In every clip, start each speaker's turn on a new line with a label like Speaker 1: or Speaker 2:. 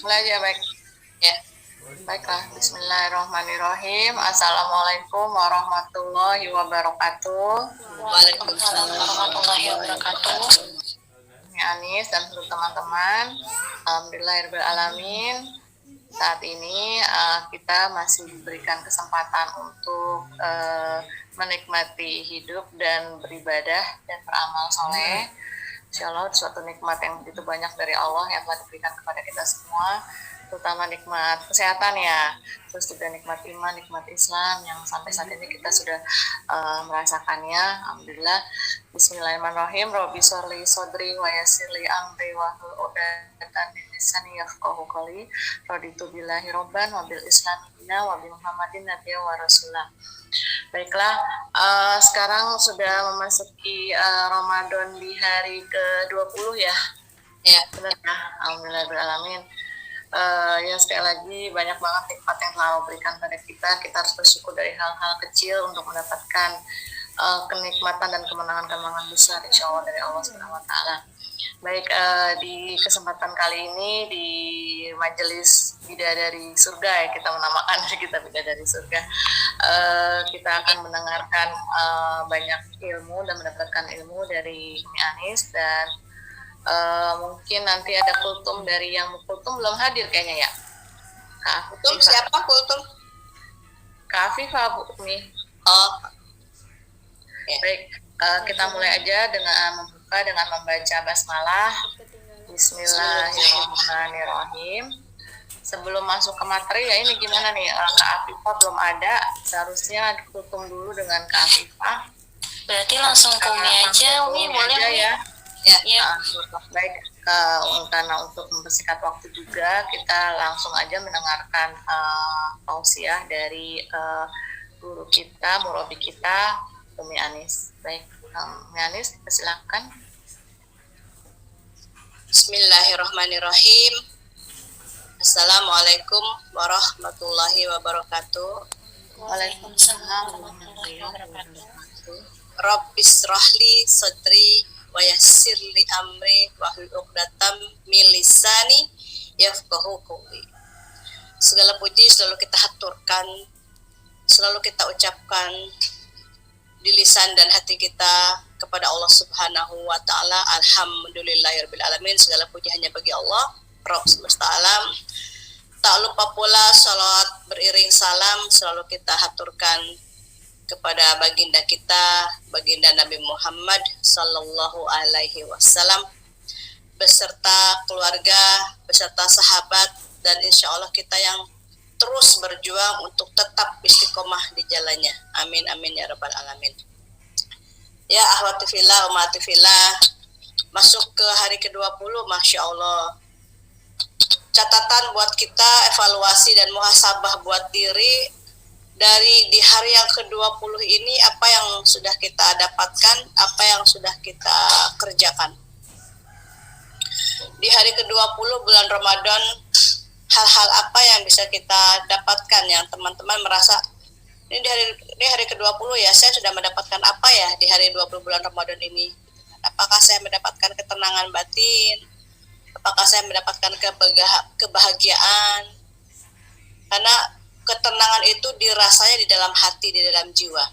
Speaker 1: Mulai aja baik. Ya. Baiklah, bismillahirrahmanirrahim. Assalamualaikum warahmatullahi wabarakatuh.
Speaker 2: Waalaikumsalam warahmatullahi wabarakatuh.
Speaker 1: Ini Anis dan seluruh teman-teman. Alhamdulillahirrahmanirrahim. Saat ini kita masih diberikan kesempatan untuk menikmati hidup dan beribadah dan beramal soleh. Insya Allah suatu nikmat yang begitu banyak dari Allah yang telah diberikan kepada kita semua, terutama nikmat kesehatan ya, terus juga nikmat iman, nikmat Islam yang sampai saat ini kita sudah merasakannya. Alhamdulillah. Bismillahirrahmanirrahim. Rabbi sholli sodri wa yassirli amri wahlul 'uqdatam min lisani yafqahu qawli. Raditu billahi robban wa bil Islam dina wa bi Muhammadin nabiyyan wa rasulah. Baiklah, sekarang sudah memasuki Ramadan di hari ke-20 ya.
Speaker 2: Ya,
Speaker 1: benar ya. Alhamdulillahirrahmanirrahim. Ya sekali lagi banyak banget nikmat yang telah Allah berikan pada kita. Kita harus bersyukur dari hal-hal kecil untuk mendapatkan kenikmatan dan kemenangan-kemenangan besar insya Allah dari Allah Subhanahu wa Ta'ala. Baik, di kesempatan kali ini di Majelis Bidadari Surga ya, kita menamakan kita Bidadari Surga. Kita akan mendengarkan banyak ilmu dan mendapatkan ilmu dari Umi Anis dan mungkin nanti ada kultum dari yang kultum belum hadir kayaknya ya.
Speaker 2: kultum siapa kultum?
Speaker 1: Kak Afifah, Bu Umi.
Speaker 2: Oh, ya.
Speaker 1: Baik, kita mulai aja dengan membuka dengan membaca basmalah. Bismillahirrahmanirrahim. Sebelum masuk ke materi ya, ini gimana nih, Kak Afifah belum ada, seharusnya kultum dulu dengan Kak Afifah.
Speaker 2: Berarti langsung ke Umi aja, Umi boleh
Speaker 1: aja ya.
Speaker 2: Ya.
Speaker 1: Baik, karena untuk mempersingkat waktu juga, kita langsung aja mendengarkan tausiah dari guru kita, murabi kita, Umi Anis. Baik, Umi Anis, silakan.
Speaker 2: Bismillahirrahmanirrahim. Assalamualaikum warahmatullahi wabarakatuh.
Speaker 1: Waalaikumsalam warahmatullahi wabarakatuh.
Speaker 2: Rabbis rahli sadri wa yassirli amri wahlul 'uqdatam min lisani yafqahu qawli. Segala puji selalu kita haturkan, selalu kita ucapkan di lisan dan hati kita kepada Allah Subhanahu wa Ta'ala. Alhamdulillahirabbil alamin. Segala puji hanya bagi Allah, Rabb semesta alam. Tak lupa pula salawat beriring salam selalu kita haturkan kepada baginda kita, baginda Nabi Muhammad sallallahu alaihi wasallam, beserta keluarga, beserta sahabat, dan insya Allah kita yang terus berjuang untuk tetap istiqomah di jalannya. Amin amin ya rabbal alamin. Ya ahwati fillah, ummati fillah, masuk ke hari ke-20, Masya Allah. Catatan buat kita, evaluasi dan muhasabah buat diri dari di hari yang ke-20 ini, apa yang sudah kita dapatkan, apa yang sudah kita kerjakan. Di hari ke-20 bulan Ramadan, hal-hal apa yang bisa kita dapatkan yang teman-teman merasa ini di hari ke-20 ya, saya sudah mendapatkan apa ya di hari 20 bulan Ramadan ini? Apakah saya mendapatkan ketenangan batin? Apakah saya mendapatkan kebahagiaan? Karena ketenangan itu dirasanya di dalam hati, di dalam jiwa.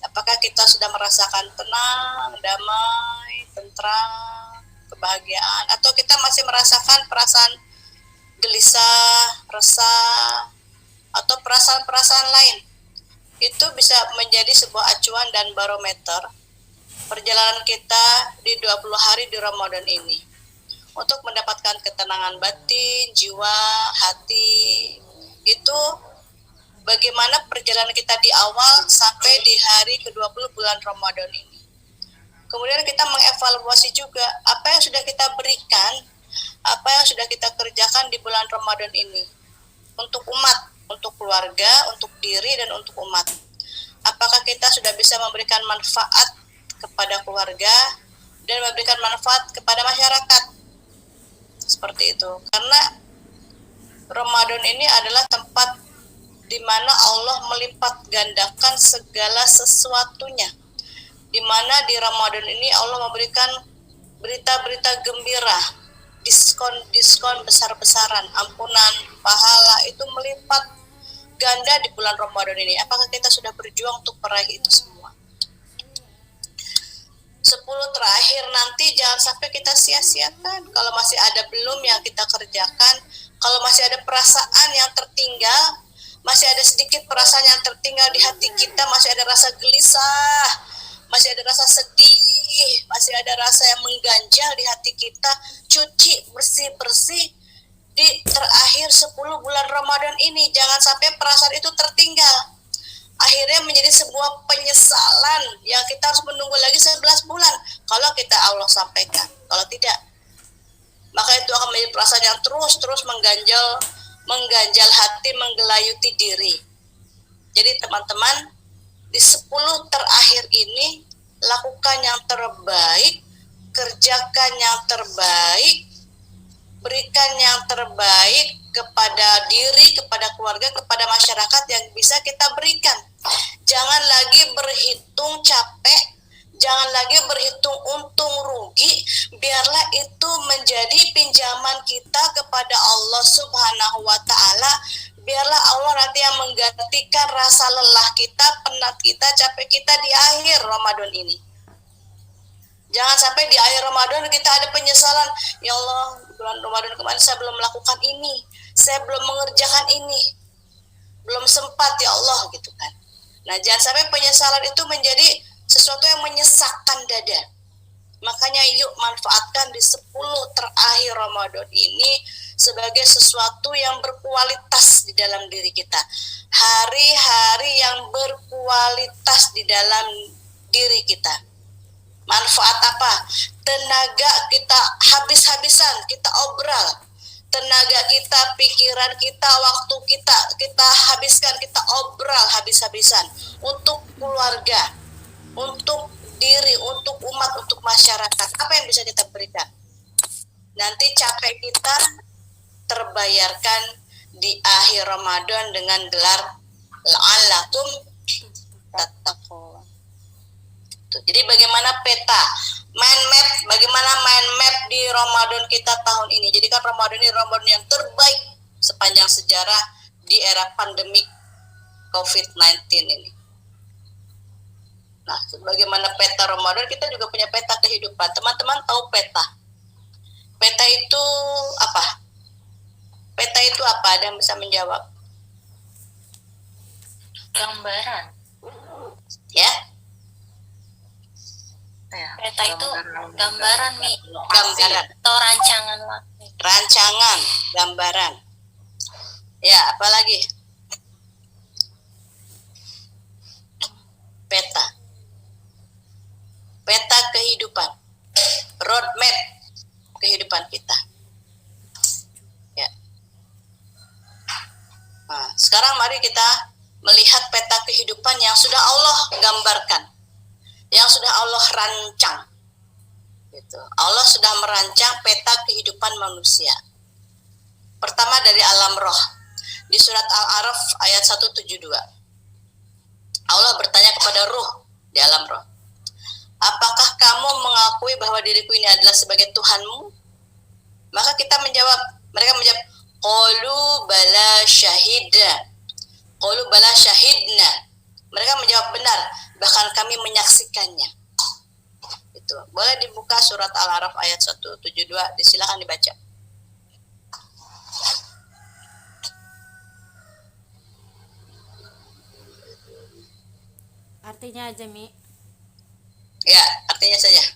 Speaker 2: Apakah kita sudah merasakan tenang, damai, tentram, kebahagiaan? Atau kita masih merasakan perasaan gelisah, resah, atau perasaan-perasaan lain? Itu bisa menjadi sebuah acuan dan barometer perjalanan kita di 20 hari di Ramadan ini. Untuk mendapatkan ketenangan batin, jiwa, hati, itu bagaimana perjalanan kita di awal sampai di hari ke-20 bulan Ramadan ini. Kemudian kita mengevaluasi juga apa yang sudah kita berikan, apa yang sudah kita kerjakan di bulan Ramadan ini untuk umat, untuk keluarga, untuk diri, dan untuk umat. Apakah kita sudah bisa memberikan manfaat kepada keluarga dan memberikan manfaat kepada masyarakat? Seperti itu. Karena Ramadan ini adalah tempat di mana Allah melipat gandakan segala sesuatunya. Di mana di Ramadan ini Allah memberikan berita-berita gembira diskon besar-besaran, ampunan, pahala itu melipat ganda di bulan Ramadan ini. Apakah kita sudah berjuang untuk meraih itu semua? 10 terakhir nanti jangan sampai kita sia-siakan. Kalau masih ada belum yang kita kerjakan, kalau masih ada perasaan yang tertinggal, masih ada sedikit perasaan yang tertinggal di hati kita, masih ada rasa gelisah, masih ada rasa sedih, masih ada rasa yang mengganjal di hati kita, cuci bersih-bersih di terakhir 10 bulan Ramadan ini. Jangan sampai perasaan itu tertinggal. Akhirnya menjadi sebuah penyesalan yang kita harus menunggu lagi 11 bulan kalau kita Allah sampaikan. Kalau tidak, maka itu akan menjadi perasaan yang terus mengganjal hati, menggelayuti diri. Jadi teman-teman, di 10 terakhir ini lakukan yang terbaik, kerjakan yang terbaik, berikan yang terbaik kepada diri, kepada keluarga, kepada masyarakat yang bisa kita berikan. Jangan lagi berhitung capek, jangan lagi berhitung untung rugi, biarlah itu menjadi pinjaman kita kepada Allah Subhanahu wa Ta'ala. Biarlah Allah nanti yang menggantikan rasa lelah kita, penat kita, capek kita di akhir Ramadan ini. Jangan sampai di akhir Ramadan kita ada penyesalan, ya Allah, bulan Ramadan kemarin saya belum melakukan ini, saya belum mengerjakan ini, belum sempat ya Allah, gitu kan. Nah, jangan sampai penyesalan itu menjadi sesuatu yang menyesakkan dada. Makanya yuk manfaatkan di 10 terakhir Ramadan ini sebagai sesuatu yang berkualitas di dalam diri kita. Hari-hari yang berkualitas di dalam diri kita. Manfaat apa? Tenaga kita habis-habisan, kita obral. Tenaga kita, pikiran kita, waktu kita habiskan, kita obral habis-habisan untuk keluarga, untuk diri, untuk umat, untuk masyarakat. Apa yang bisa kita berikan? Nanti capek kita terbayarkan di akhir Ramadan dengan gelar la'allakum tattaqun. Jadi bagaimana peta, bagaimana mind map di Ramadan kita tahun ini. Jadi kan Ramadan ini Ramadan yang terbaik sepanjang sejarah di era pandemik COVID-19 ini. Nah, bagaimana peta Ramadan, kita juga punya peta kehidupan. Teman-teman tahu peta? Peta itu apa? Peta itu apa? Ada yang bisa menjawab?
Speaker 1: Gambaran.
Speaker 2: Ya?
Speaker 1: Peta itu gambaran nih,
Speaker 2: gambaran
Speaker 1: atau rancangan lah.
Speaker 2: Rancangan, gambaran. Ya, apalagi? Peta. Peta kehidupan. Roadmap kehidupan kita. Ya. Nah, sekarang mari kita melihat peta kehidupan yang sudah Allah gambarkan, yang sudah Allah rancang. Gitu. Allah sudah merancang peta kehidupan manusia. Pertama dari alam roh. Di surat Al-A'raf ayat 172. Allah bertanya kepada ruh di alam roh. Apakah kamu mengakui bahwa diriku ini adalah sebagai Tuhanmu? Maka mereka menjawab, qalu bala syahida. Qalu bala syahidna. Mereka menjawab benar, bahkan kami menyaksikannya. Itu. Boleh dibuka surat Al-A'raf ayat 172, silakan dibaca.
Speaker 3: Artinya aja, Mi.
Speaker 2: Ya, artinya saja.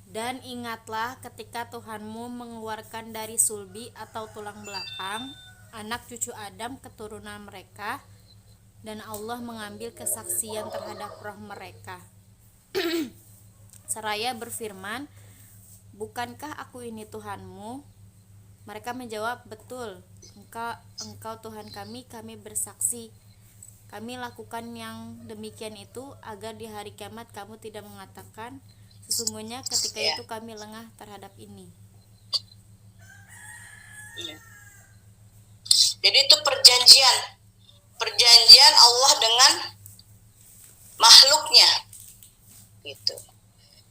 Speaker 3: Dan ingatlah ketika Tuhanmu mengeluarkan dari sulbi atau tulang belakang anak cucu Adam keturunan mereka, dan Allah mengambil kesaksian terhadap roh mereka. Seraya berfirman, bukankah aku ini Tuhanmu? Mereka menjawab, betul, engkau Tuhan kami bersaksi. Kami lakukan yang demikian itu agar di hari kiamat kamu tidak mengatakan, sesungguhnya ketika itu kami lengah terhadap ini.
Speaker 2: Jadi itu perjanjian Allah dengan makhluknya, gitu.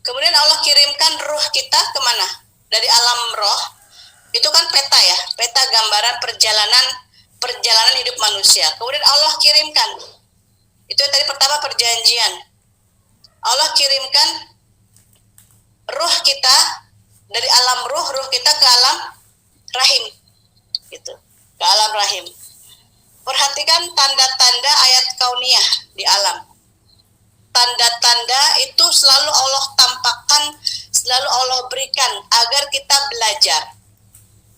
Speaker 2: Kemudian Allah kirimkan ruh kita kemana? dari alam roh, itu kan peta ya, peta gambaran perjalanan hidup manusia. Kemudian Allah kirimkan, itu yang tadi pertama perjanjian. Allah kirimkan ruh kita dari alam ruh kita ke alam rahim, gitu, ke alam rahim. Perhatikan tanda-tanda ayat kauniyah di alam. Tanda-tanda itu selalu Allah tampakkan, selalu Allah berikan agar kita belajar,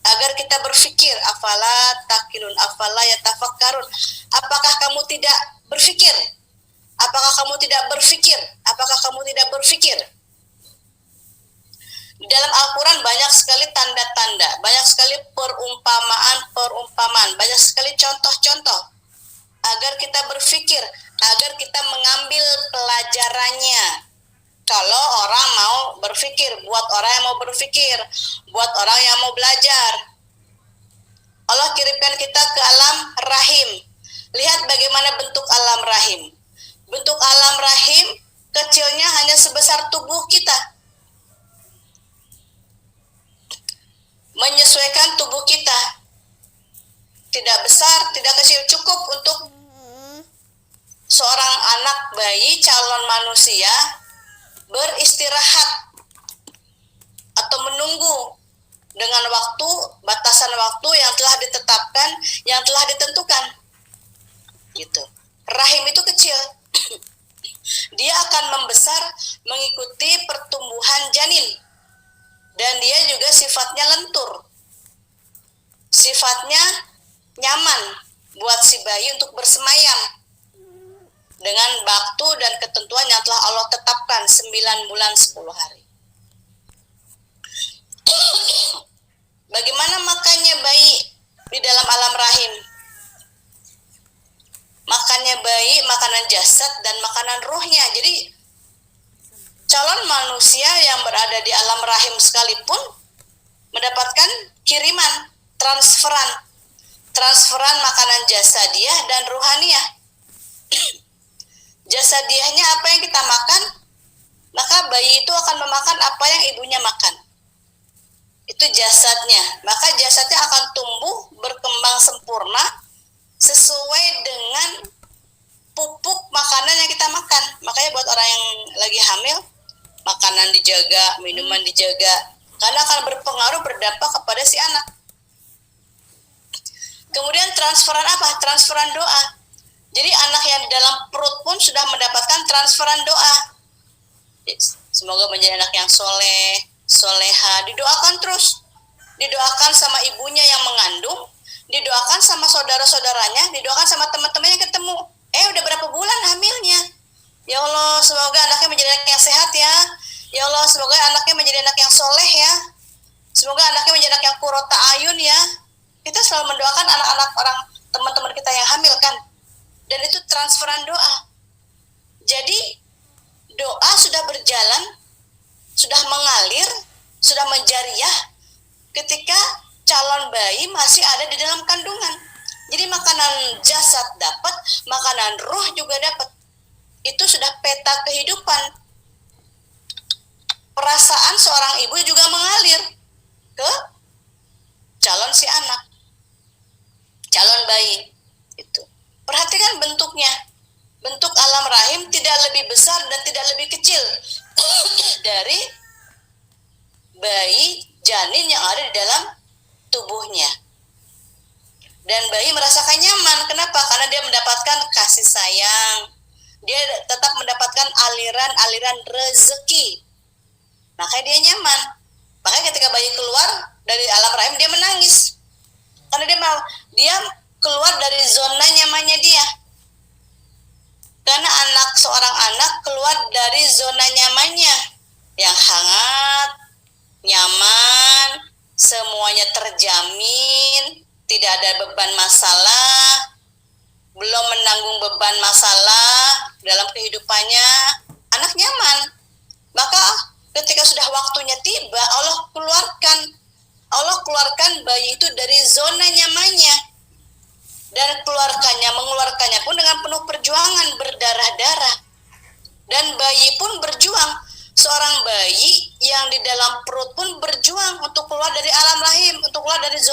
Speaker 2: agar kita berpikir. Afala takilun, afala yatafakkarun. Apakah kamu tidak berpikir? Apakah kamu tidak berpikir? Apakah kamu tidak berpikir? Di dalam Al-Quran banyak sekali tanda-tanda, banyak sekali perumpamaan, banyak sekali contoh-contoh agar kita berpikir, agar kita mengambil pelajarannya. Kalau orang mau berpikir, buat orang yang mau berpikir, buat orang yang mau belajar. Allah kirimkan kita ke alam rahim. Lihat bagaimana bentuk alam rahim. Bentuk alam rahim kecilnya hanya sebesar tubuh kita. Menyesuaikan tubuh kita, tidak besar, tidak kecil, cukup untuk seorang anak bayi calon manusia beristirahat atau menunggu dengan waktu, batasan waktu yang telah ditetapkan, yang telah ditentukan, gitu. Rahim itu kecil, dia akan membesar mengikuti pertumbuhan janin. Dan dia juga sifatnya lentur, sifatnya nyaman buat si bayi untuk bersemayam dengan waktu dan ketentuan yang telah Allah tetapkan 9 bulan 10 hari. Bagaimana makannya bayi di dalam alam rahim? Makannya bayi, makanan jasad dan makanan ruhnya. Jadi calon manusia yang berada di alam rahim sekalipun mendapatkan kiriman, transferan makanan jasadiah dan ruhaniah. Jasadiahnya apa yang kita makan, maka bayi itu akan memakan apa yang ibunya makan. Itu jasadnya, maka jasadnya akan tumbuh, berkembang sempurna sesuai dengan pupuk makanan yang kita makan. Makanya buat orang yang lagi hamil, makanan dijaga, minuman dijaga, karena akan berpengaruh, berdampak kepada si anak. Kemudian transferan apa? Transferan doa. Jadi anak yang di dalam perut pun sudah mendapatkan transferan doa. Semoga menjadi anak yang soleh, soleha, didoakan terus. Didoakan sama ibunya yang mengandung, didoakan sama saudara-saudaranya, didoakan sama teman-teman yang ketemu. Udah berapa bulan hamilnya? Ya Allah, semoga anaknya menjadi anak yang sehat ya. Ya Allah, semoga anaknya menjadi anak yang soleh ya. Semoga anaknya menjadi anak yang qurrata ayun ya. Kita selalu mendoakan anak-anak orang teman-teman kita yang hamil kan. Dan itu transferan doa. Jadi doa sudah berjalan, sudah mengalir, sudah menjariah ketika calon bayi masih ada di dalam kandungan. Jadi makanan jasad dapat, makanan roh juga dapat. Itu sudah peta kehidupan. Perasaan seorang ibu juga mengalir ke calon si anak, calon bayi. Itu. Perhatikan bentuknya. Bentuk alam rahim tidak lebih besar dan tidak lebih kecil dari bayi janin yang ada di dalam tubuhnya. Dan bayi merasakan nyaman. Kenapa? Karena dia mendapatkan kasih sayang. Dia tetap mendapatkan aliran rezeki. Makanya dia nyaman. Makanya ketika bayi keluar dari alam rahim, dia menangis. Karena dia keluar dari zona nyamannya dia. Karena seorang anak keluar dari zona nyamannya. Yang hangat, nyaman, semuanya terjamin, tidak ada beban masalah, belum menanggung beban masalah dalam kehidupannya, anak nyaman. Maka ketika sudah waktunya tiba, Allah keluarkan bayi itu dari zona nyamannya, dan mengeluarkannya pun dengan penuh perjuangan, berdarah-darah. Dan bayi pun berjuang. Seorang bayi yang di dalam perut pun berjuang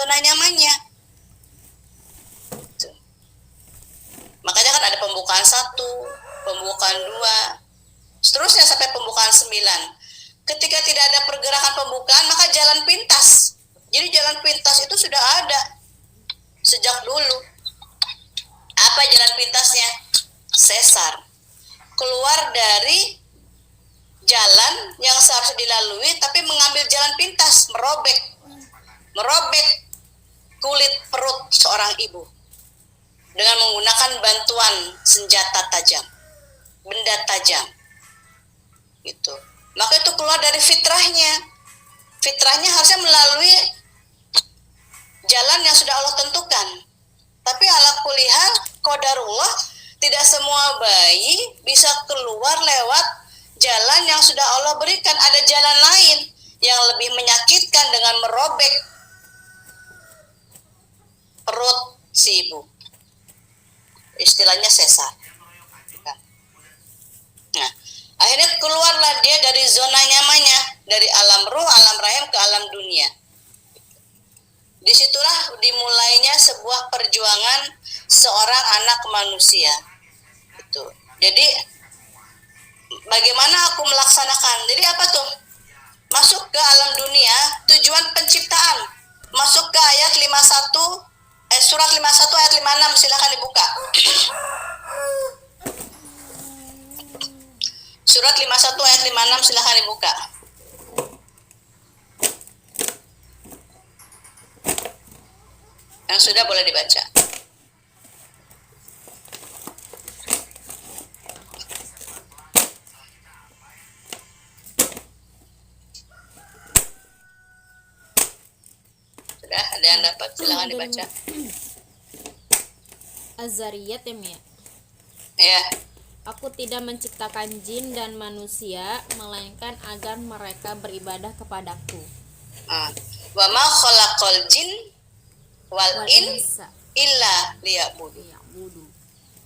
Speaker 2: zona nyamannya. Tuh. Makanya kan ada pembukaan 1, pembukaan 2, seterusnya sampai pembukaan 9. Ketika tidak ada pergerakan pembukaan, maka jalan pintas. Jadi jalan pintas itu sudah ada sejak dulu. Apa jalan pintasnya? Sesar. Keluar dari jalan yang seharusnya dilalui, tapi mengambil jalan pintas, merobek kulit perut seorang ibu dengan menggunakan bantuan senjata tajam, benda tajam. Gitu. Maka itu keluar dari fitrahnya. Fitrahnya harusnya melalui jalan yang sudah Allah tentukan. Tapi ala kulli hal, qadarullah, tidak semua bayi bisa keluar lewat jalan yang sudah Allah berikan. Ada jalan lain yang lebih menyakitkan dengan merobek perut si ibu. Istilahnya sesar. Nah, akhirnya keluarlah dia dari zona nyamannya, dari alam ruh, alam rahim ke alam dunia. Disitulah dimulainya sebuah perjuangan seorang anak manusia. Itu. Jadi bagaimana aku melaksanakan? Jadi apa tuh? Masuk ke alam dunia, tujuan penciptaan. Masuk ke ayat 51, surat 51 ayat 56, silakan dibuka. Surat 51 ayat 56, silakan dibuka. Yang sudah boleh dibaca. Sudah, ada yang dapat, silakan dibaca.
Speaker 3: Az-Zariyat ya, Mia.
Speaker 2: Ya.
Speaker 3: Aku tidak menciptakan jin dan manusia, melainkan agar mereka beribadah kepadaku.
Speaker 2: Wa ma khalaqal jin wal
Speaker 3: Insa
Speaker 2: illa liya'budu.
Speaker 3: liya'budu.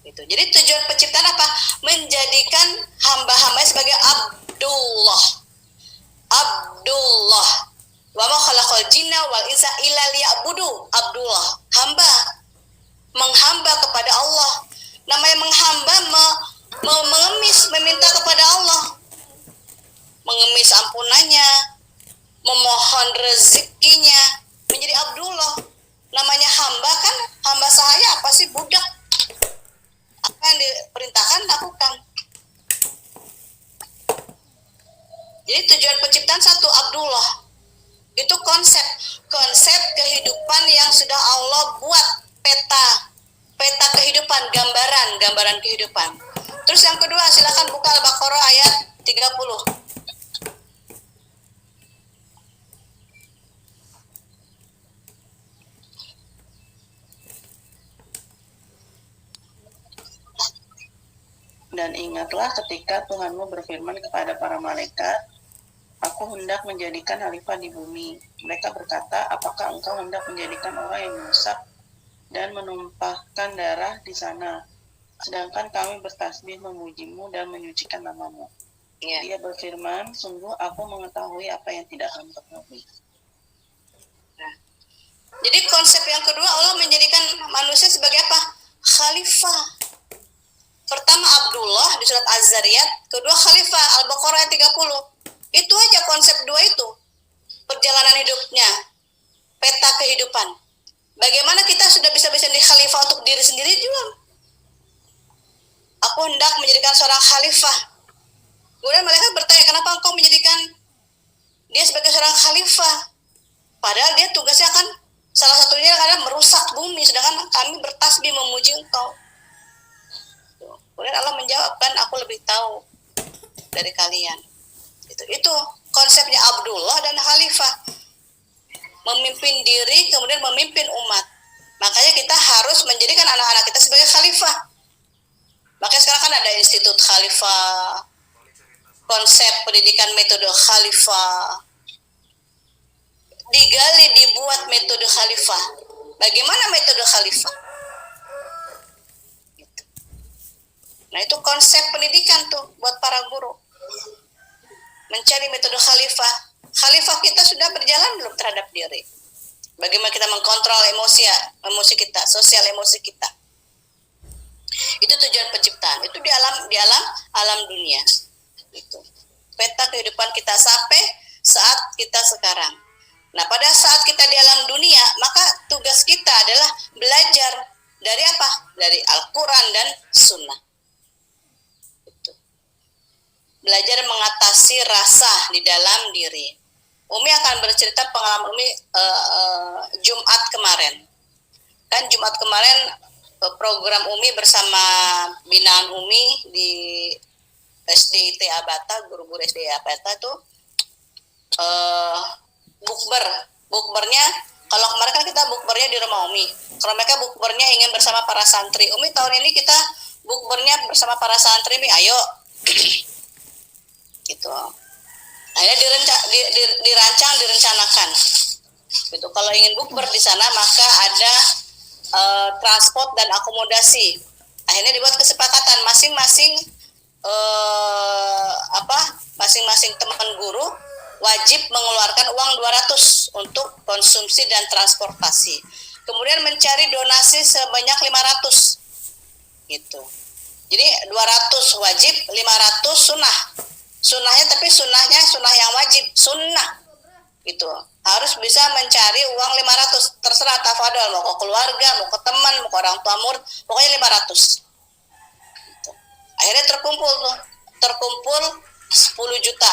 Speaker 2: Gitu. Jadi tujuan penciptaan apa? Menjadikan hamba-hamba sebagai Abdullah. Abdullah. Wa ma khalaqal jinna wal insa illa liya'budu. Abdullah, hamba. Menghamba kepada Allah. Namanya menghamba, mengemis, meminta kepada Allah. Mengemis ampunannya, memohon rezekinya, menjadi Abdullah. Namanya hamba kan, hamba sahaya apa sih? Budak. Apa yang diperintahkan lakukan. Jadi tujuan penciptaan 1, Abdullah. Itu konsep kehidupan yang sudah Allah buat, peta kehidupan, gambaran kehidupan. Terus yang kedua, silakan buka Al-Baqarah ayat 30.
Speaker 4: Dan ingatlah ketika Tuhanmu berfirman kepada para malaikat, Aku hendak menjadikan khalifah di bumi. Mereka berkata, apakah engkau hendak menjadikan orang yang merusak dan menumpahkan darah di sana? Sedangkan kami bertasbih memujimu dan menyucikan namamu.
Speaker 2: Ya.
Speaker 4: Dia berfirman, sungguh aku mengetahui apa yang tidak kamu ketahui.
Speaker 2: Nah, jadi konsep yang kedua, Allah menjadikan manusia sebagai apa? Khalifah. Pertama Abdullah di surat Az-Zariyat, kedua Khalifah Al-Baqarah 30. Itu aja konsep dua itu. Perjalanan hidupnya, peta kehidupan. Bagaimana kita sudah bisa di khalifah untuk diri sendiri juga. Aku hendak menjadikan seorang khalifah. Kemudian mereka bertanya, kenapa engkau menjadikan dia sebagai seorang khalifah? Padahal dia tugasnya kan salah satunya adalah merusak bumi, sedangkan kami bertasbih memuji engkau. Kemudian Allah menjawabkan, aku lebih tahu dari kalian. Itu konsepnya Abdullah dan Khalifah. Memimpin diri, kemudian memimpin umat. Makanya kita harus menjadikan anak-anak kita sebagai khalifah. Makanya sekarang kan ada institut khalifah, konsep pendidikan metode khalifah. Digali, dibuat metode khalifah. Bagaimana metode khalifah? Nah, itu konsep pendidikan tuh buat para guru. Mencari metode khalifah. Khalifah kita sudah berjalan belum terhadap diri? Bagaimana kita mengkontrol emosi kita, sosial emosi kita. Itu tujuan penciptaan. Itu di alam dunia. Itu peta kehidupan kita sampai saat kita sekarang. Nah, pada saat kita di alam dunia, maka tugas kita adalah belajar dari apa? Dari Al-Quran dan Sunnah. Itu. Belajar mengatasi rasa di dalam diri. Umi akan bercerita pengalaman Umi Jumat kemarin. Kan Jumat kemarin program Umi bersama binaan Umi di SDIT Abata, guru-guru SD Abata tuh bukbernya. Kalau kemarin kan kita bukbernya di rumah Umi. Kalau mereka bukbernya ingin bersama para santri. Umi tahun ini kita bukbernya bersama para santri, Umi, ayo. Gitu. Akhirnya direncanakan. Gitu. Kalau ingin bukber di sana maka ada transport dan akomodasi. Akhirnya dibuat kesepakatan masing-masing teman guru wajib mengeluarkan uang 200 untuk konsumsi dan transportasi. Kemudian mencari donasi sebanyak 500. Gitu. Jadi 200 wajib, 500 sunnah. Sunnahnya tapi sunnahnya sunnah yang wajib, sunnah. Gitu. Harus bisa mencari uang 500. Terserah tafadhol, mau ke keluarga, mau ke teman, mau ke orang tua murid, pokoknya 500. Gitu. Akhirnya terkumpul 10 juta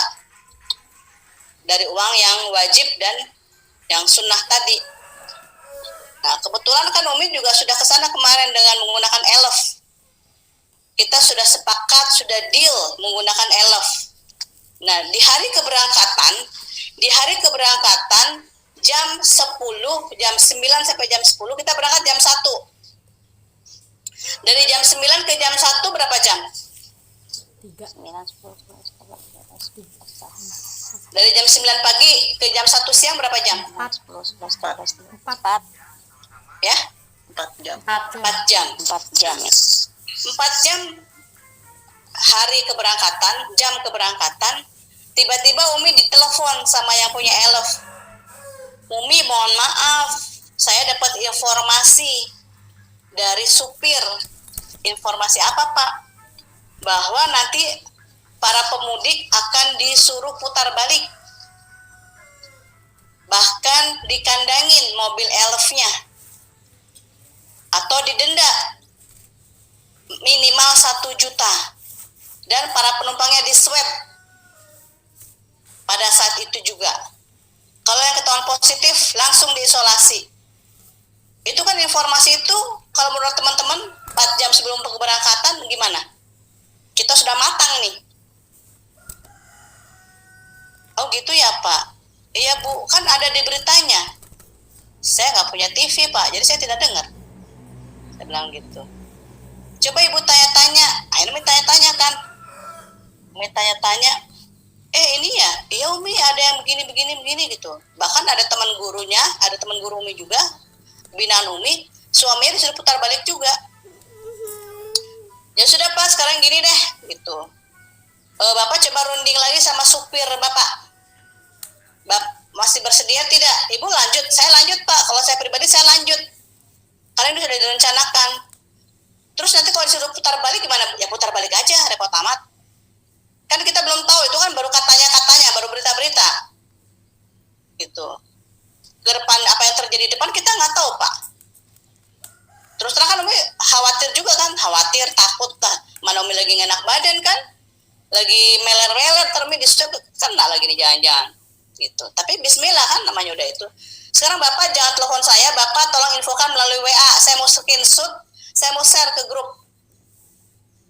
Speaker 2: dari uang yang wajib dan yang sunnah tadi. Nah, kebetulan kan Umi juga sudah ke sana kemarin dengan menggunakan elf. Kita sudah sepakat, sudah deal menggunakan elf. Nah, di hari keberangkatan jam 10, jam 9 sampai jam 10 kita berangkat jam 1. Dari jam 9 ke jam 1 berapa jam?
Speaker 3: 3.
Speaker 2: Dari jam 9 pagi ke jam 1 siang berapa jam?
Speaker 3: 4.
Speaker 2: 4. Ya?
Speaker 4: 4 jam.
Speaker 2: 4 jam. 4 jam hari keberangkatan, jam keberangkatan, tiba-tiba Umi ditelepon sama yang punya elf. Umi, mohon maaf, saya dapat informasi dari supir. Informasi apa, Pak? Bahwa nanti para pemudik akan disuruh putar balik. Bahkan dikandangin mobil elfnya. Atau didenda minimal 1 juta. Dan para penumpangnya di-swab pada saat itu juga. Kalau yang ketahuan positif langsung diisolasi. Itu kan informasi itu kalau menurut teman-teman 4 jam sebelum keberangkatan gimana? Kita sudah matang nih. Oh gitu ya Pak? Iya Bu, kan ada di beritanya. Saya nggak punya TV Pak, jadi saya tidak dengar. Saya bilang gitu. Coba Ibu tanya-tanya. Akhirnya tanya-tanya kan. Tanya-tanya, ini ya, iya Umi ada yang begini gitu. Bahkan ada teman gurunya, ada teman guru Umi juga, binaan Umi, suaminya disuruh putar balik juga. Ya sudah Pak, sekarang gini deh, gitu. Bapak coba runding lagi sama supir Bapak. Masih bersedia tidak? Ibu lanjut, saya lanjut Pak. Kalau saya pribadi saya lanjut. Kalian sudah direncanakan. Terus nanti kalau disuruh putar balik gimana? Ya putar balik aja, repot amat. Kan kita belum tahu, itu kan baru katanya, baru berita-berita. Gitu. Ke depan apa yang terjadi di depan kita nggak tahu, Pak. Terus terang kan Umi khawatir juga kan, khawatir, takut kan. Mana Umi lagi nggak enak badan kan? Lagi meler-meler, termi disebut kena lagi nih jangan-jangan. Gitu. Tapi bismillah kan namanya udah itu. Sekarang Bapak jangan telepon saya, Bapak tolong infokan melalui WA. Saya mau screenshot, saya mau share ke grup.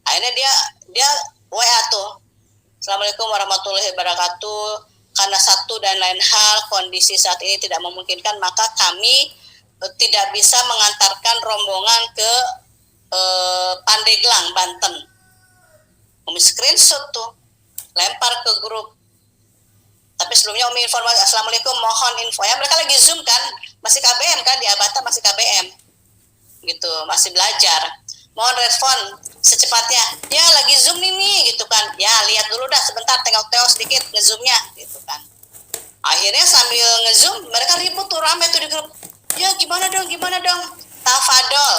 Speaker 2: Akhirnya dia WA tuh. Assalamualaikum warahmatullahi wabarakatuh. Karena satu dan lain hal kondisi saat ini tidak memungkinkan, maka kami tidak bisa mengantarkan rombongan ke Pandeglang, Banten. Umi screenshot tuh, lempar ke grup. Tapi sebelumnya Umi informasi, Assalamualaikum, mohon info. Ya mereka lagi Zoom kan, masih KBM kan, di Abata masih KBM. Gitu, masih belajar. Mohon respon secepatnya. Ya lagi Zoom nih gitu kan. Ya lihat dulu dah sebentar, tengok-tengok sedikit nge-zoomnya gitu kan. Akhirnya sambil nge-zoom mereka ribut tuh rame tuh di grup. ya gimana dong, tafadol,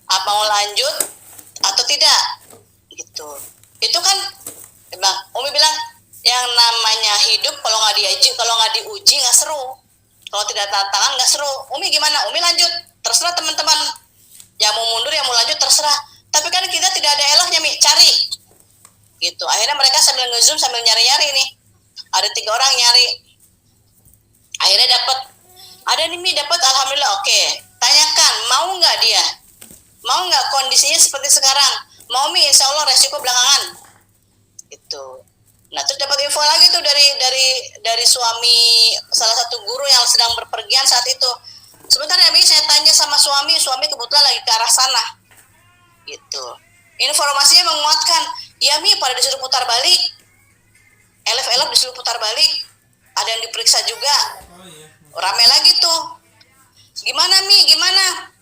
Speaker 2: apa mau lanjut atau tidak gitu. Itu kan Bang Umi bilang yang namanya hidup kalau nggak diuji nggak seru, kalau tidak tantangan nggak seru. Umi gimana? Umi lanjut, terserah teman-teman, yang mau mundur yang mau lanjut terserah, tapi kan kita tidak ada eloknya Mi, cari gitu. Akhirnya mereka sambil nge-zoom sambil nyari-nyari nih, ada 3 orang nyari, akhirnya ada nih Mi, dapat, alhamdulillah. Oke, tanyakan mau nggak dia, mau nggak kondisinya seperti sekarang, mau Mi, insya Allah resiko belakangan itu. Nah terus dapat info lagi tuh dari suami salah satu guru yang sedang berpergian saat itu. Sebentar ya Mi, saya tanya sama suami kebetulan lagi ke arah sana gitu. Informasinya menguatkan, ya Mi, pada disuruh putar balik, elef disuruh putar balik, ada yang diperiksa juga, rame lagi tuh. Gimana Mi, gimana?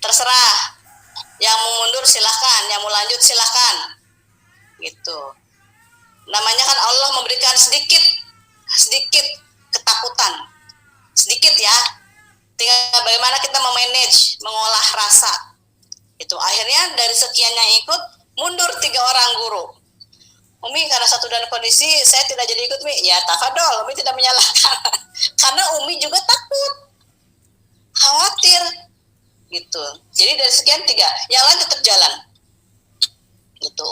Speaker 2: Terserah, yang mau mundur silahkan, yang mau lanjut silahkan gitu. Namanya kan Allah memberikan sedikit ketakutan, sedikit ya, tinggal bagaimana kita memanage, mengolah rasa itu. Akhirnya dari sekian yang ikut mundur 3 orang guru. Umi karena satu dan kondisi saya tidak jadi ikut Mi, ya tafadol, Umi tidak menyalahkan karena Umi juga takut, khawatir gitu. Jadi dari sekian 3 yang lain tetap jalan gitu.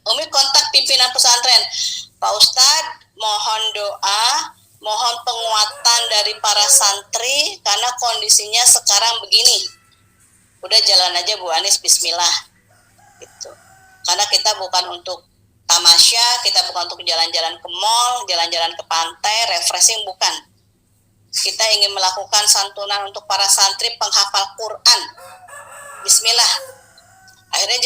Speaker 2: Umi kontak pimpinan pesantren, Pak Ustadz mohon doa, mohon penguatan dari para santri karena kondisinya sekarang begini. Udah jalan aja Bu Anis, bismillah gitu. Karena kita bukan untuk tamasya, kita bukan untuk jalan-jalan ke mall, jalan-jalan ke pantai, refreshing, bukan. Kita ingin melakukan santunan untuk para santri penghafal Quran. Bismillah. Akhirnya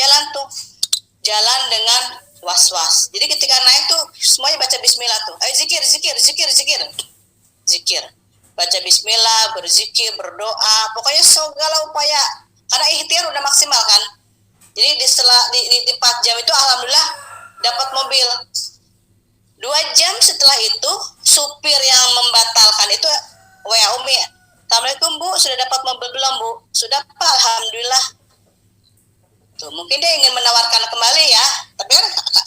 Speaker 2: jalan dengan was-was. Jadi ketika naik tuh semuanya baca bismillah tuh. Ayo zikir. Baca bismillah, berzikir, berdoa, pokoknya segala upaya. Karena ikhtiar udah maksimal kan. Jadi di 4 jam itu alhamdulillah dapat mobil. 2 jam setelah itu supir yang membatalkan itu WA Umi, Assalamualaikum Bu, sudah dapat mobil belum Bu? Sudah Pak, alhamdulillah. Tuh, mungkin dia ingin menawarkan kembali ya, tapi kan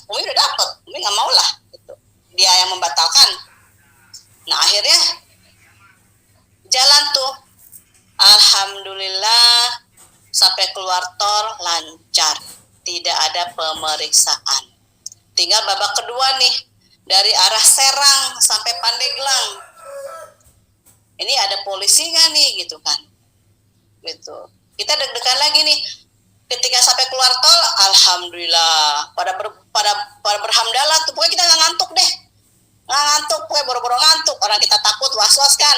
Speaker 2: Umi udah dapat, Umi nggak mau lah gitu. Dia yang membatalkan. Nah akhirnya jalan tuh, alhamdulillah sampai keluar tol lancar, tidak ada pemeriksaan. Tinggal babak kedua nih, dari arah Serang sampai Pandeglang. Ini ada polisi nggak nih gitu kan? Gitu. Kita deg-degan lagi nih. Ketika sampai keluar tol, alhamdulillah pada berhamdalah tuh. Pokoknya kita nggak ngantuk deh. Nggak ngantuk, pokoknya boro-boro ngantuk. Orang kita takut, was-was kan.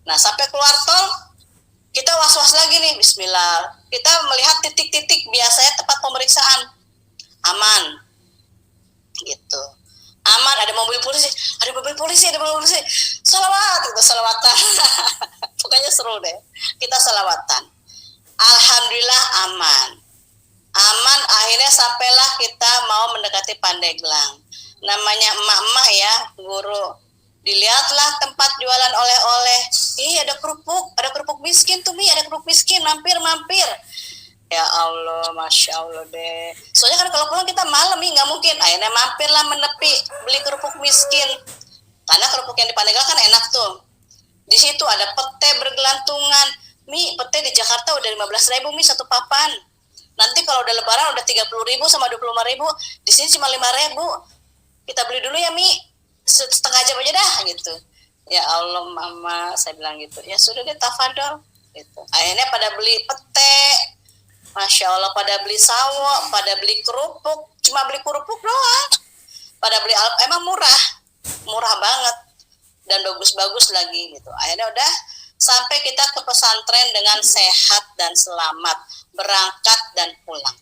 Speaker 2: Nah sampai keluar tol, kita was-was lagi nih. Bismillah. Kita melihat titik-titik biasanya tempat pemeriksaan. Aman. Gitu. Aman, ada mobil polisi, salawat, itu salawatan. Pokoknya seru deh, kita salawatan. Alhamdulillah aman, akhirnya sampailah kita mau mendekati Pandeglang. Namanya emak-emak ya, guru, dilihatlah tempat jualan oleh-oleh. Ih, ada kerupuk miskin tuh Mi, ada kerupuk miskin, mampir. Ya Allah, Masya Allah deh. Soalnya kan kalau pulang kita malam nih, nggak mungkin. Akhirnya mampirlah menepi, beli kerupuk miskin. Karena kerupuk yang di Pandeglang kan enak tuh. Di situ ada pete bergelantungan. Mi, pete di Jakarta udah 15.000 Mi satu papan. Nanti kalau udah lebaran udah 30.000 sama 25.000. Di sini cuma 5.000. Kita beli dulu ya Mi, setengah jam aja dah gitu. Ya Allah Mama, saya bilang gitu. Ya sudah deh tafadol. Gitu. Akhirnya pada beli pete. Masya Allah, pada beli sawo, pada beli kerupuk, cuma beli kerupuk doang. Pada beli emang murah banget dan bagus-bagus lagi gitu. Akhirnya udah sampai kita ke pesantren dengan sehat dan selamat, berangkat dan pulang.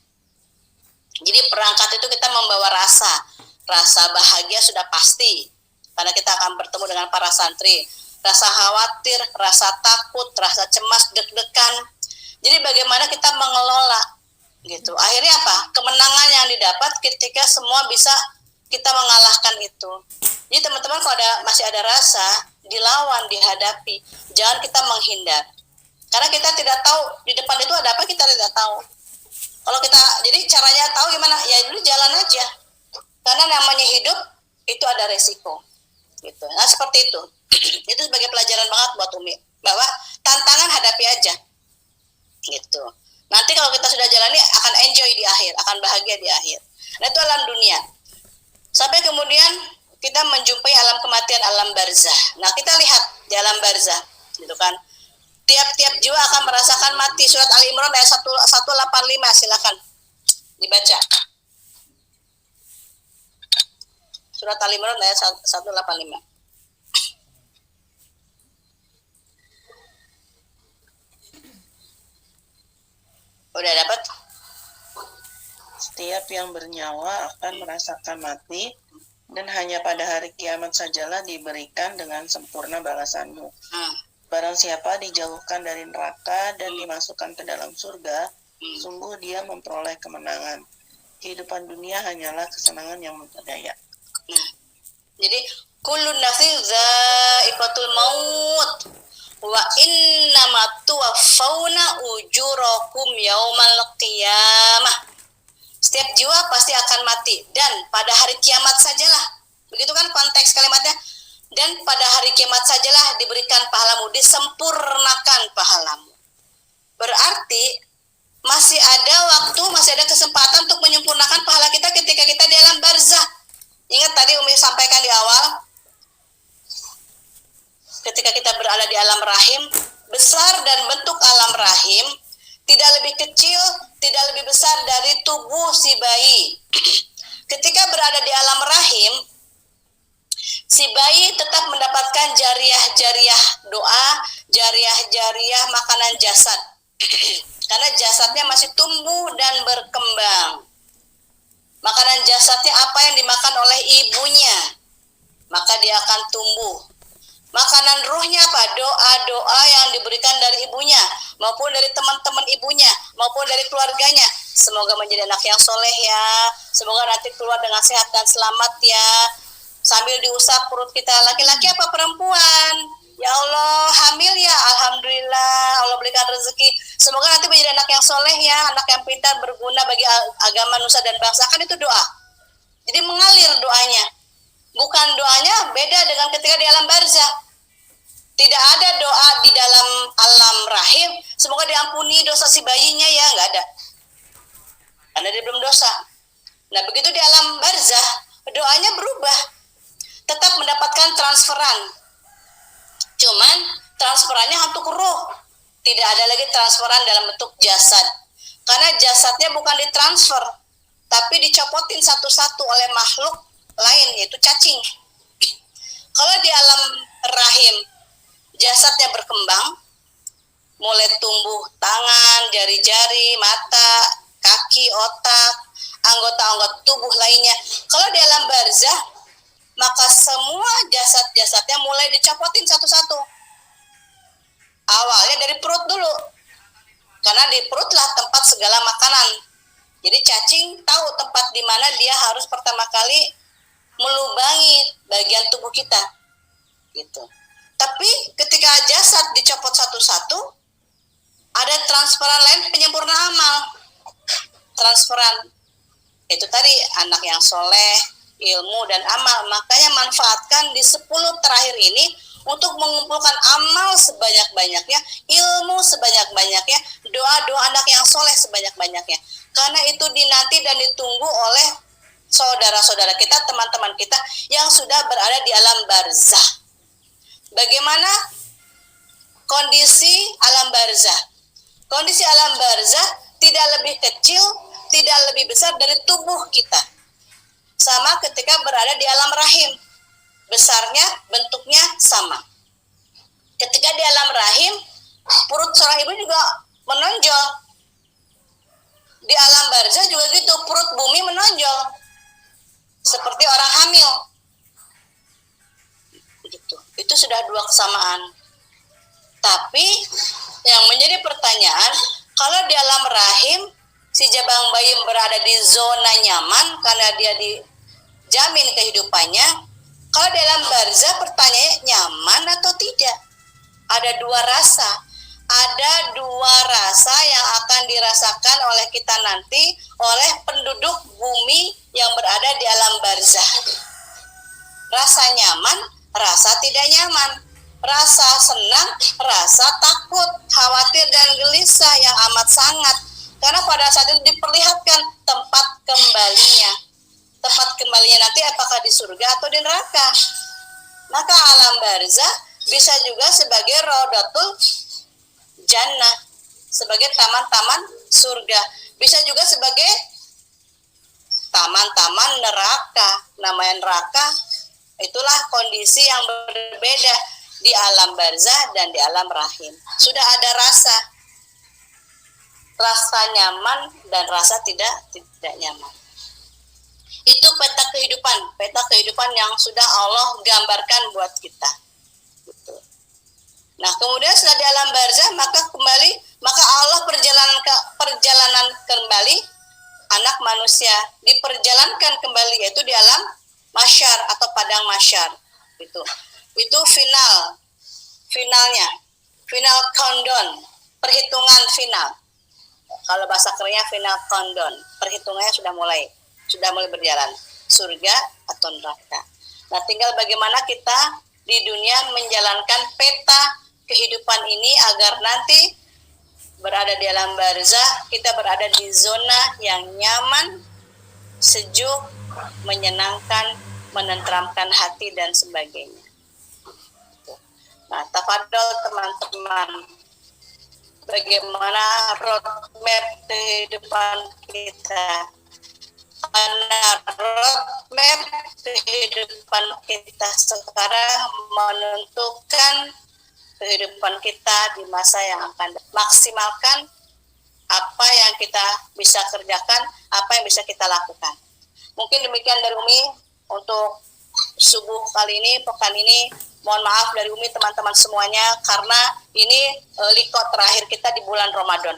Speaker 2: Jadi berangkat itu kita membawa rasa bahagia sudah pasti, karena kita akan bertemu dengan para santri. Rasa khawatir, rasa takut, rasa cemas, deg-degan. Jadi bagaimana kita mengelola gitu. Akhirnya apa? Kemenangan yang didapat ketika semua bisa kita mengalahkan itu. Jadi teman-teman kalau masih ada rasa, dilawan, dihadapi. Jangan kita menghindar. Karena kita tidak tahu di depan itu ada apa, kita tidak tahu. Kalau kita, jadi caranya tahu gimana? Ya dulu jalan aja. Karena namanya hidup itu ada resiko. Gitu. Nah seperti itu. Itu sebagai pelajaran banget buat Umi. Bahwa tantangan hadapi aja. Gitu. Nanti kalau kita sudah jalani akan enjoy di akhir, akan bahagia di akhir. Nah itu alam dunia. Sampai kemudian kita menjumpai alam kematian, alam barzah. Nah kita lihat di alam barzah, gitu kan. Tiap-tiap jiwa akan merasakan mati. Surat Ali Imran ayat 185, silakan dibaca. Surat Ali Imran ayat 185. Udah dapat?
Speaker 4: Setiap yang bernyawa akan merasakan mati, dan hanya pada hari kiamat sajalah diberikan dengan sempurna balasanmu. Barang siapa dijauhkan dari neraka dan dimasukkan ke dalam surga, sungguh dia memperoleh kemenangan. Kehidupan dunia hanyalah kesenangan yang memperdaya.
Speaker 2: Jadi, kullu nafsin za'iqatul maut wa innama tuwaffawna ujurakum yaumal qiyamah. Setiap jiwa pasti akan mati, dan pada hari kiamat sajalah. Begitu kan konteks kalimatnya? Dan pada hari kiamat sajalah diberikan pahalamu, disempurnakan pahalamu. Berarti masih ada waktu, masih ada kesempatan untuk menyempurnakan pahala kita ketika kita di alam barzah. Ingat tadi Umi sampaikan di awal, ketika kita berada di alam rahim, besar dan bentuk alam rahim tidak lebih kecil, tidak lebih besar dari tubuh si bayi. Ketika berada di alam rahim, si bayi tetap mendapatkan jariah-jariah doa, jariah-jariah makanan jasad. Karena jasadnya masih tumbuh dan berkembang. Makanan jasadnya apa yang dimakan oleh ibunya, maka dia akan tumbuh. Makanan ruhnya apa? Doa-doa yang diberikan dari ibunya, maupun dari teman-teman ibunya, maupun dari keluarganya. Semoga menjadi anak yang soleh ya. Semoga nanti keluar dengan sehat dan selamat ya. Sambil diusap perut kita, laki-laki apa perempuan? Ya Allah, hamil ya, alhamdulillah, Allah berikan rezeki. Semoga nanti menjadi anak yang soleh ya, anak yang pintar, berguna bagi agama, nusa dan bangsa. Kan itu doa. Jadi mengalir doanya. Bukan doanya beda dengan ketika di alam barzah. Tidak ada doa di dalam alam rahim, semoga diampuni dosa si bayinya ya, nggak ada. Karena dia belum dosa. Nah begitu di alam barzah, doanya berubah. Tetap mendapatkan transferan. Cuman transferannya untuk ruh. Tidak ada lagi transferan dalam bentuk jasad. Karena jasadnya bukan ditransfer, tapi dicopotin satu-satu oleh makhluk lain, yaitu cacing. Kalau di alam rahim, jasadnya berkembang, mulai tumbuh tangan, jari-jari, mata, kaki, otak, anggota-anggota tubuh lainnya. Kalau di alam barzah, maka semua jasad-jasadnya mulai dicopotin satu-satu. Awalnya dari perut dulu, karena di perutlah tempat segala makanan. Jadi cacing tahu tempat di mana dia harus pertama kali melubangi bagian tubuh kita, gitu. Tapi ketika jasad dicopot satu-satu, ada transferan lain, penyempurna amal. Transferan itu tadi anak yang soleh, ilmu dan amal. Makanya manfaatkan di 10 terakhir ini untuk mengumpulkan amal sebanyak-banyaknya, ilmu sebanyak-banyaknya, doa-doa anak yang soleh sebanyak-banyaknya. Karena itu dinanti dan ditunggu oleh saudara-saudara kita, teman-teman kita yang sudah berada di alam barzah. Bagaimana kondisi alam barzah? Kondisi alam barzah tidak lebih kecil, tidak lebih besar dari tubuh kita. Sama ketika berada di alam rahim. Besarnya, bentuknya sama. Ketika di alam rahim, perut seorang ibu juga menonjol. Di alam barzah juga gitu, perut bumi menonjol. Seperti orang hamil. Gitu. Itu sudah dua kesamaan. Tapi yang menjadi pertanyaan, kalau di alam rahim si jabang bayi berada di zona nyaman karena dia dijamin kehidupannya, Kalau dalam barzah pertanyaannya nyaman atau tidak? Ada dua rasa. Ada dua rasa yang akan dirasakan oleh kita nanti oleh penduduk bumi yang berada di alam barzah. Rasa nyaman, rasa tidak nyaman. Rasa senang, rasa takut, khawatir dan gelisah yang amat sangat. Karena pada saat itu diperlihatkan tempat kembalinya. Tempat kembalinya nanti apakah di surga atau di neraka. Maka alam barzah bisa juga sebagai rodatul jannah, sebagai taman-taman surga. Bisa juga sebagai taman-taman neraka. Namanya neraka, itulah kondisi yang berbeda di alam barzah dan di alam rahim. Sudah ada rasa nyaman dan rasa tidak nyaman. Itu peta kehidupan yang sudah Allah gambarkan buat kita. Gitu. Nah, kemudian setelah di alam barzah maka Allah perjalanan kembali anak manusia diperjalankan kembali, yaitu di alam mahsyar atau padang mahsyar. Itu finalnya, final countdown, perhitungan final. Kalau bahasa kerennya final countdown, perhitungannya sudah mulai berjalan, surga atau neraka. Nah, tinggal bagaimana kita di dunia menjalankan peta kehidupan ini agar nanti berada di alam barzah, kita berada di zona yang nyaman, sejuk, menyenangkan, menenteramkan hati dan sebagainya. Nah, tafadhol teman-teman, bagaimana roadmap kehidupan kita? Karena roadmap kehidupan kita sekarang menentukan kehidupan kita di masa yang akan datang. Maksimalkan apa yang kita bisa kerjakan, apa yang bisa kita lakukan. Mungkin demikian dari Umi untuk subuh kali ini, pekan ini. Mohon maaf dari Umi teman-teman semuanya, karena ini liqo terakhir kita di bulan Ramadan.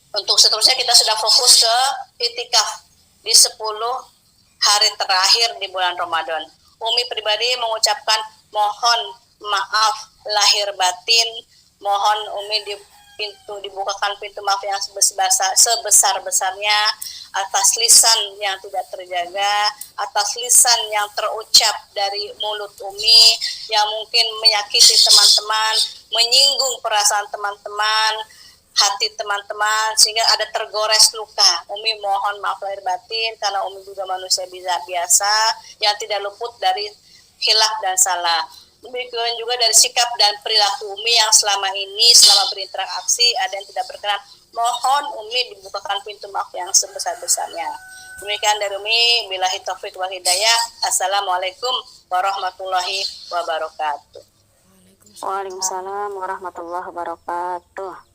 Speaker 2: Untuk seterusnya kita sudah fokus ke itikaf di 10 hari terakhir di bulan Ramadan. Umi pribadi mengucapkan mohon maaf lahir batin, mohon Umi dibukakan pintu maaf yang sebesar-besarnya atas lisan yang tidak terjaga, atas lisan yang terucap dari mulut Umi yang mungkin menyakiti teman-teman, menyinggung perasaan teman-teman, hati teman-teman, sehingga ada tergores luka. Umi mohon maaf lahir batin, karena Umi juga manusia biasa yang tidak luput dari khilaf dan salah. Demikian juga dari sikap dan perilaku Umi yang selama berinteraksi ada yang tidak berkenan. Mohon Umi dibukakan pintu maaf yang sebesar-besarnya. Demikian dari Umi, billahi taufik wal hidayah. Assalamualaikum warahmatullahi wabarakatuh.
Speaker 5: Waalaikumsalam warahmatullahi wabarakatuh.